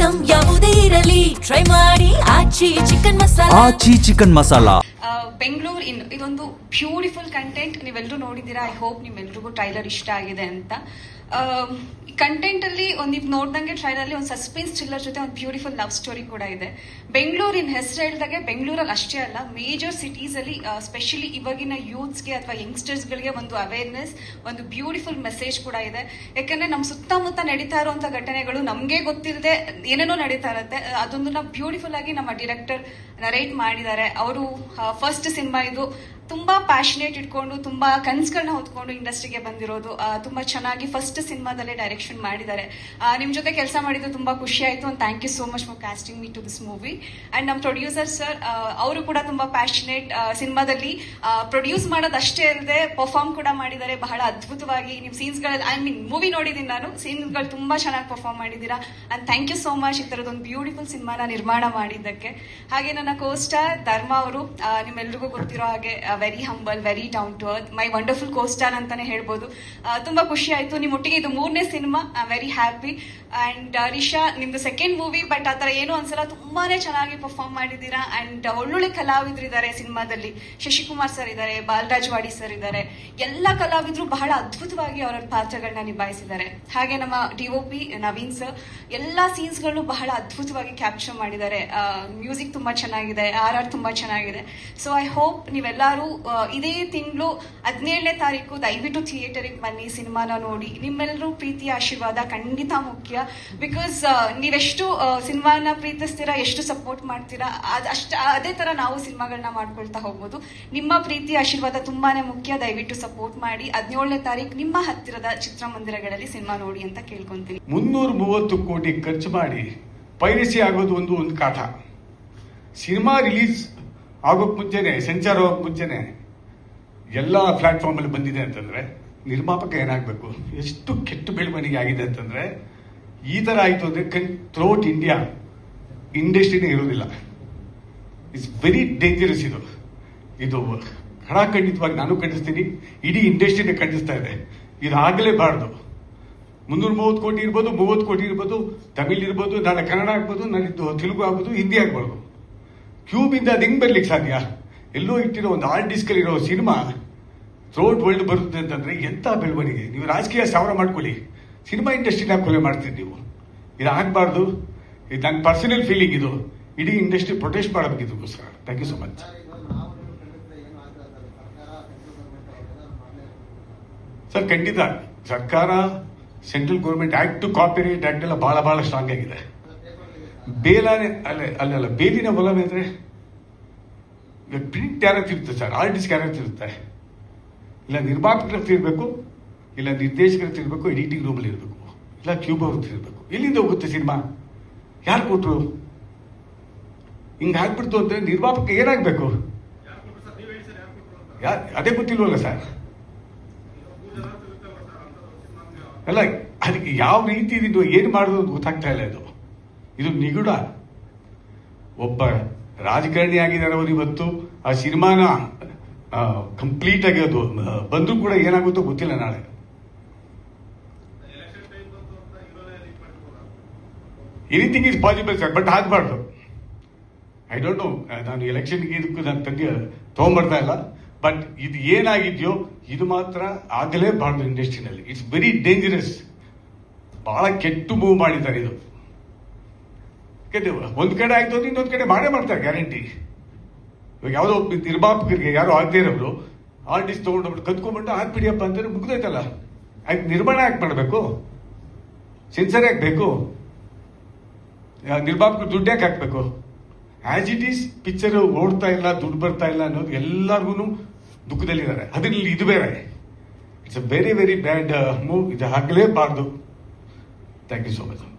Item ಯಾವುದೇ ಇರಲಿ try ಮಾಡಿ ಆಚಿ ಚಿಕನ್ ಮಸಾಲಾ. ಬೆಂಗಳೂರು ಇದೊಂದು ಬ್ಯೂಟಿಫುಲ್ ಕಂಟೆಂಟ್. ನೀವೆಲ್ಲರೂ ನೋಡಿದ್ದೀರಾ. ಐ ಹೋಪ್ ನಿಮ್ಮೆಲ್ರಿಗೂ ಟ್ರೈಲರ್ ಇಷ್ಟ ಆಗಿದೆ ಅಂತ. ಕಂಟೆಂಟ್ ಅಲ್ಲಿ ನೀವು ನೋಡ್ದಂಗೆ ಟ್ರೈಲರ್ ಅಲ್ಲಿ ಒಂದು ಸಸ್ಪೆನ್ಸ್ ಥ್ರಿಲ್ಲರ್ ಜೊತೆ ಒಂದು ಬ್ಯೂಟಿಫುಲ್ ಲವ್ ಸ್ಟೋರಿ ಕೂಡ ಇದೆ. ಬೆಂಗಳೂರಿನ ಹೆಸರು ಹೇಳಿದಾಗೆ ಬೆಂಗಳೂರಲ್ಲಿ ಅಷ್ಟೇ ಅಲ್ಲ, ಮೇಜರ್ ಸಿಟೀಸ್ ಅಲ್ಲಿ ಸ್ಪೆಷಲಿ ಇವಾಗಿನ ಯೂತ್ಸ್ಗೆ ಅಥವಾ ಯಂಗ್ಸ್ಟರ್ಸ್ಗಳಿಗೆ ಒಂದು ಅವೇರ್ನೆಸ್, ಒಂದು ಬ್ಯೂಟಿಫುಲ್ ಮೆಸೇಜ್ ಕೂಡ ಇದೆ. ಯಾಕಂದ್ರೆ ನಮ್ಮ ಸುತ್ತಮುತ್ತ ನಡೀತಾ ಇರುವಂತ ಘಟನೆಗಳು ನಮ್ಗೆ ಗೊತ್ತಿಲ್ಲದೆ ಏನೇನೋ ನಡೀತಾ ಇರುತ್ತೆ. ಅದೊಂದನ್ನ ಬ್ಯೂಟಿಫುಲ್ ಆಗಿ ನಮ್ಮ ಡೈರೆಕ್ಟರ್ ನರೇಟ್ ಮಾಡಿದ್ದಾರೆ. ಅವರು ಫಸ್ಟ್ ಸಿನಿಮಾ ಇದು. ತುಂಬಾ ಪ್ಯಾಷನೇಟ್ ಇಟ್ಕೊಂಡು ತುಂಬಾ ಕನ್ಸುಗಳನ್ನ ಹೊತ್ಕೊಂಡು ಇಂಡಸ್ಟ್ರಿಗೆ ಬಂದಿರೋದು. ತುಂಬಾ ಚೆನ್ನಾಗಿ ಫಸ್ಟ್ ಸಿನಿಮಾದಲ್ಲೇ ಡೈರೆಕ್ಷನ್ ಮಾಡಿದ್ದಾರೆ. ನಿಮ್ ಜೊತೆ ಕೆಲಸ ಮಾಡಿದ್ದು ತುಂಬಾ ಖುಷಿ ಆಯ್ತು. And thank you so much for casting me to this movie. And ನಮ್ಮ ಪ್ರೊಡ್ಯೂಸರ್ ಸರ್, ಅವರು ಕೂಡ ತುಂಬಾ ಪ್ಯಾಷನೇಟ್. ಸಿನಿಮಾದಲ್ಲಿ ಪ್ರೊಡ್ಯೂಸ್ ಮಾಡೋದಷ್ಟೇ ಅಲ್ಲದೆ ಪರ್ಫಾರ್ಮ್ ಕೂಡ ಮಾಡಿದ್ದಾರೆ ಬಹಳ ಅದ್ಭುತವಾಗಿ. ನಿಮ್ ಸೀನ್ಸ್ ಗಳಲ್ಲಿ, ಐ ಮೀನ್ ಮೂವಿ ನೋಡಿದೀನಿ ನಾನು, ಸೀನ್ಸ್ಗಳು ತುಂಬಾ ಚೆನ್ನಾಗಿ ಪರ್ಫಾರ್ಮ್ ಮಾಡಿದ್ದೀರಾ. And thank you so much ಈ ತರದೊಂದು ಬ್ಯೂಟಿಫುಲ್ ಸಿನಿಮಾನ ನಿರ್ಮಾಣ ಮಾಡಿದ್ದಕ್ಕೆ. ಹಾಗೆ ನನ್ನ ಕೋಸ್ಟಾರ್ ಧರ್ಮ ಅವರು, ನಿಮ್ಮೆಲ್ರಿಗೂ ಗೊತ್ತಿರೋ ಹಾಗೆ very humble, very down to earth, my wonderful costar ಅಂತಾನೆ ಹೇಳ್ಬೋದು. ತುಂಬಾ ಖುಷಿ ಆಯ್ತು. ನಿಮ್ ಒಟ್ಟಿಗೆ ಇದು 3ನೇ cinema. I am very happy. And Risha, ನಿಮ್ದು ಸೆಕೆಂಡ್ ಮೂವಿ, ಬಟ್ ಆತರ ಏನೋ ಒಂದ್ಸಲ ತುಂಬಾನೇ ಚೆನ್ನಾಗಿ ಪರ್ಫಾರ್ಮ್ ಮಾಡಿದ್ದೀರಾ. ಅಂಡ್ ಒಳ್ಳೊಳ್ಳೆ ಕಲಾವಿದ್ರು ಇದ್ದಾರೆ ಸಿನಿಮಾದಲ್ಲಿ. ಶಶಿಕುಮಾರ್ ಸರ್ ಇದ್ದಾರೆ, ಬಾಲರಾಜ್ ವಾಡಿ ಸರ್ ಇದ್ದಾರೆ. ಎಲ್ಲ ಕಲಾವಿದ್ರು ಬಹಳ ಅದ್ಭುತವಾಗಿ ಅವರ ಪಾತ್ರಗಳನ್ನ ನಿಭಾಯಿಸಿದ್ದಾರೆ. ಹಾಗೆ ನಮ್ಮ DOP ನವೀನ್ ಸರ್ ಎಲ್ಲಾ ಸೀನ್ಸ್ ಗಳು ಬಹಳ ಅದ್ಭುತವಾಗಿ ಕ್ಯಾಪ್ಚರ್ ಮಾಡಿದ್ದಾರೆ. ಮ್ಯೂಸಿಕ್ ತುಂಬಾ ಚೆನ್ನಾಗಿದೆ, RR ತುಂಬಾ ಚೆನ್ನಾಗಿದೆ. ಸೊ ಐ ಹೋಪ್ ನೀವೆಲ್ಲರೂ ಇದೇ ತಿಂಗಳು 17ನೇ ತಾರೀಕು ದಯವಿಟ್ಟು ಥಿಯೇಟರಿಗೆ ಬನ್ನಿ, ಸಿನಿಮಾನ ನೋಡಿ. ನಿಮ್ಮೆಲ್ಲರೂ ಪ್ರೀತಿಯ ಆಶೀರ್ವಾದ ಖಂಡಿತ ಮುಖ್ಯ. ಬಿಕಾಸ್ ನೀವೆಷ್ಟು ಸಿನಿಮಾನ ಪ್ರೀತಿಸ್ತೀರಾ, ಎಷ್ಟು ಸಪೋರ್ಟ್ ಮಾಡ್ತೀರಾ, ಅದೇ ತರ ನಾವು ಸಿನಿಮಾಗಳನ್ನ ಮಾಡ್ಕೊಳ್ತಾ ಹೋಗ್ಬೋದು. ನಿಮ್ಮ ಪ್ರೀತಿ ಆಶೀರ್ವಾದ ತುಂಬಾನೇ ಮುಖ್ಯ. ದಯವಿಟ್ಟು ಸಪೋರ್ಟ್ ಮಾಡಿ. 17ನೇ ತಾರೀಕು ನಿಮ್ಮ ಹತ್ತಿರದ ಚಿತ್ರಮಂದಿರಗಳಲ್ಲಿ ಸಿನಿಮಾ ನೋಡಿ ಅಂತ ಕೇಳ್ಕೊಂತೀನಿ. 330 ಕೋಟಿ ಖರ್ಚು ಮಾಡಿ ಪೈರಸಿ ಆಗೋದು ಒಂದು ಕಾಟ. ಸಿನಿಮಾ ರಿಲೀಸ್ ಆಗೋಕ್ ಮುಂಚೆನೆ, ಸೆನ್ಸಾರ್ ಆಗೋಕ್ ಮುಂಚೆನೆ ಎಲ್ಲ ಪ್ಲಾಟ್ಫಾರ್ಮ್ ಅಲ್ಲಿ ಬಂದಿದೆ ಅಂತಂದ್ರೆ ನಿರ್ಮಾಪಕ ಏನಾಗಬೇಕು? ಎಷ್ಟು ಕೆಟ್ಟ ಬೆಳವಣಿಗೆ ಆಗಿದೆ ಅಂತಂದ್ರೆ, ಈ ತರ ಆಯ್ತು ಅಂದ್ರೆ ಥ್ರೂಔಟ್ ಇಂಡಿಯಾ ಇಂಡಸ್ಟ್ರಿನೇ ಇರೋದಿಲ್ಲ. It's very dangerous. ಇದು ಖಂಡಿತವಾಗಿ ನಾನು ಖಂಡಿಸ್ತೀನಿ, ಇಡೀ ಇಂಡಸ್ಟ್ರಿನೇ ಖಂಡಿಸ್ತಾ ಇದೆ. ಇದು ಆಗಲೇಬಾರ್ದು. 330 ಕೋಟಿ ಇರ್ಬೋದು, 30 ಕೋಟಿ ಇರ್ಬೋದು, ತಮಿಳ್ ಇರ್ಬೋದು, ನಾಳೆ ಕನ್ನಡ ಆಗ್ಬೋದು, ನಾಳಿದ್ದು ತೆಲುಗು ಆಗ್ಬೋದು, ಹಿಂದಿ ಆಗ್ಬಾರ್ದು. ಕ್ಯೂಬಿಂದ ಅದು ಹೆಂಗ್ ಬರ್ಲಿಕ್ಕೆ ಸಾಧ್ಯ? ಎಲ್ಲೋ ಇಟ್ಟಿರೋ ಒಂದು ಹಾರ್ಡ್ ಡಿಸ್ಕ್ ಅಲ್ಲಿ ಇರೋ ಸಿನಿಮಾ ಥ್ರೂಔಟ್ ವರ್ಲ್ಡ್ ಬರುತ್ತೆ ಅಂತಂದ್ರೆ ಎಂತ ಬೆಳವಣಿಗೆ. ನೀವು ರಾಜಕೀಯ ಸಾವಿರ ಮಾಡ್ಕೊಳ್ಳಿ, ಸಿನಿಮಾ ಇಂಡಸ್ಟ್ರಿನ ಕೊಲೆ ಮಾಡ್ತೀರಿ ನೀವು. ಇದು ಆಗ್ಬಾರ್ದು. ಇದು ನನ್ನ ಪರ್ಸನಲ್ ಫೀಲಿಂಗ್. ಇದು ಇಡೀ ಇಂಡಸ್ಟ್ರಿ ಪ್ರೊಟೆಸ್ಟ್ ಮಾಡಬೇಕಿದಕ್ಕೋಸ್ಕರ. Thank you so much. Sir, ಖಂಡಿತ ಸರ್ಕಾರ, central government act, copyright act ಎಲ್ಲ ಬಹಳ ಸ್ಟ್ರಾಂಗ್ ಆಗಿದೆ. ಬೇಲಾನೆ ಅಲ್ಲ ಬೇಲಿನ ಒಲವೇ ಅಂದ್ರೆ ಪ್ರಿಂಟ್ ಯಾರತ್ರ ಇರುತ್ತೆ ಸರ್, ಹಾರ್ಡ್ ಡಿಸ್ಕ್ ಯಾರತ್ರ ಇರುತ್ತೆ? ಇಲ್ಲ ನಿರ್ಮಾಪಕರ ಹತ್ರ ಇರಬೇಕು, ಇಲ್ಲ ನಿರ್ದೇಶಕರ ಹತ್ರ ಇರಬೇಕು, ಎಡಿಟಿಂಗ್ ರೂಮಲ್ಲಿ ಇರಬೇಕು, ಇಲ್ಲ ಕ್ಯೂಬ್ ಅವ್ರ ಹತ್ರ ಇರಬೇಕು. ಎಲ್ಲಿಂದ ಹೋಗುತ್ತೆ ಸಿನಿಮಾ? ಯಾರು ಕೊಟ್ರು? ಹಿಂಗ ಆಗ್ಬಿಡ್ತು ಅಂದ್ರೆ ನಿರ್ಮಾಪಕ ಏನಾಗಬೇಕು? ಅದೇ ಗೊತ್ತಿಲ್ವಲ್ಲ ಸರ್. ಅಲ್ಲ, ಅದಕ್ಕೆ ಯಾವ ರೀತಿ ಏನು ಮಾಡೋದು ಗೊತ್ತಾಗ್ತಾ ಇಲ್ಲ. ಇದು ನಿಗೂಢ. ಒಬ್ಬ ರಾಜಕಾರಣಿ ಆಗಿದ್ದಾರೆ ಅವರು. ಇವತ್ತು ಆ ಸಿನಿಮಾನ ಕಂಪ್ಲೀಟ್ ಆಗಿ ಅದು ಬಂದ್ರೂ ಕೂಡ ಏನಾಗುತ್ತೋ ಗೊತ್ತಿಲ್ಲ. ನಾಳೆ anything is possible sir, but ಆಗ್ಬಾರ್ದು. ಐ ಡೋಂಟ್ ನೋ, ನಾನು ಎಲೆಕ್ಷನ್ಗೆ ಇದಕ್ಕೂ ನಾನು ತಗೊಂಡ್ಬರ್ತಾ ಇಲ್ಲ. ಬಟ್ ಇದು ಏನಾಗಿದೆಯೋ ಇದು ಮಾತ್ರ ಆಗಲೇಬಾರ್ದು ಇಂಡಸ್ಟ್ರಿನಲ್ಲಿ. It's very dangerous. ಬಹಳ ಕೆಟ್ಟು ಮೂವ್ ಮಾಡಿದ್ದಾರೆ. ಇದು ಒಂದ್ ಕಡೆ ಆಯ್ತು ಅಂದ್ರೆ ಇನ್ನೊಂದ್ ಕಡೆ ಮಾಡೇ ಮಾಡ್ತಾರೆ ಗ್ಯಾರಂಟಿ. ಇವಾಗ ಯಾವುದೋ ನಿರ್ಮಾಪಕರಿಗೆ ಯಾರು ಆಗದೆ ಇರೋರು ಆರ್ಟಿಸ್ಟ್ ತಗೊಂಡ್ಬಿಟ್ಟು ಕತ್ಕೊಂಡ್ಬಿಟ್ಟು ಹಾಕ್ಬಿಡಿಯಪ್ಪ ಅಂತಂದ್ರೆ ಮುಗ್ದೈತಲ್ಲ. ಆಯ್ತು, ನಿರ್ಮಾಣ ಯಾಕೆ ಮಾಡಬೇಕು? ಸೆನ್ಸರ್ ಯಾಕೆ ಬೇಕು? ನಿರ್ಮಾಪಕರು ದುಡ್ಡು ಯಾಕೆ ಹಾಕ್ಬೇಕು? ಆಸ್ ಇಟ್ ಈಸ್ ಪಿಕ್ಚರ್ ಓಡ್ತಾ ಇಲ್ಲ, ದುಡ್ಡು ಬರ್ತಾ ಇಲ್ಲ ಅನ್ನೋದು ಎಲ್ಲರಿಗೂ ದುಃಖದಲ್ಲಿದ್ದಾರೆ. ಅದ್ರಲ್ಲಿ ಇದು ಬೇರೆ. It's a very bad move. ಇದು ಆಗಲೇಬಾರ್ದು. Thank you so much.